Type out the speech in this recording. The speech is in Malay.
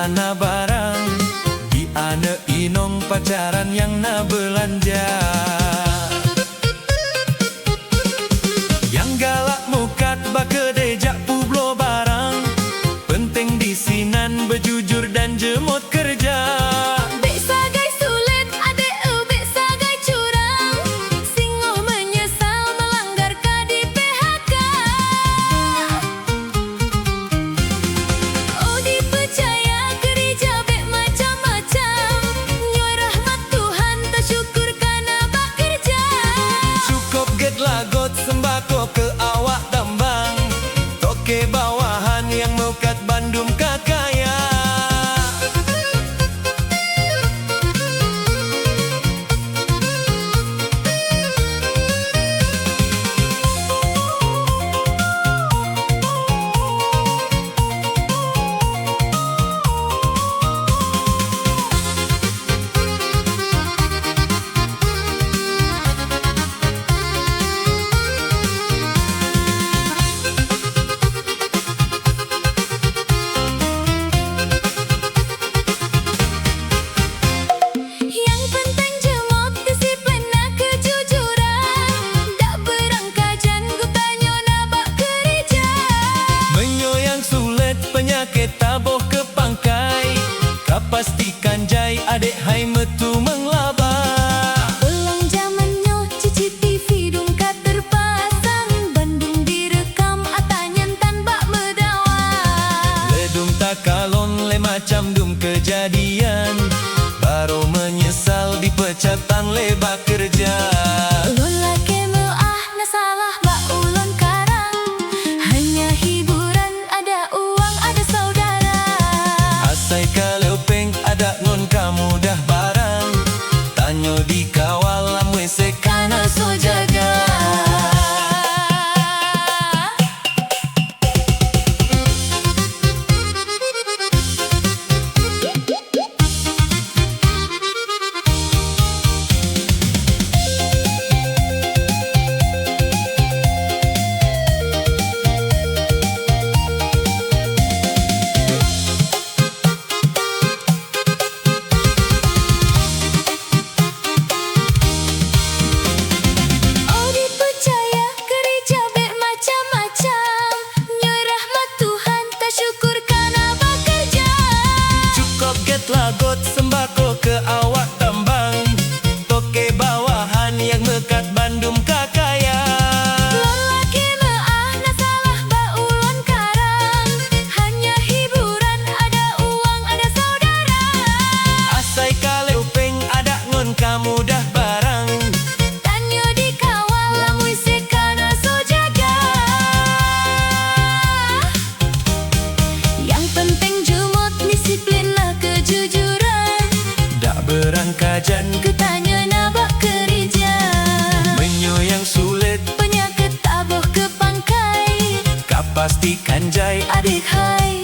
ana barang, di ana inong pacaran yang na belanja. Yang galak mukat bakedejak publo barang, penting di sinan bejujur dan jemut kerja. Lagot sembako ke awak tambang, toke bawahan yang mukat Bandung kakaya. Penyakit taboh ke pangkai, pastikan jai adek hai metu menglaba. Ulang zamannya cici TV dungka terpasang, Bandung direkam atanyan tanpa medawa. Ledung tak kalon le macam dum kejadian, baru menyesal dipecatan leba kerja. Kalau peng ada ngon kamu dah barang, tanyo dikawal amwe sekana so jaga. Lagot sembako ke awak tambang, toke bawahan yang mekat Bandung kakaya. Lelaki meah na salah baulon karang, hanya hiburan ada uang ada saudara. Asai kalau peng ada ngon kamu dah barang, tanyo dikawal lamui sekana so jaga. Yang penting jemut disiplin kejujuran, dak berangkajan ketanya nabak kerja. Menyo yang sulit, penyakit taboh ke pangkai, pastikan jai adik hai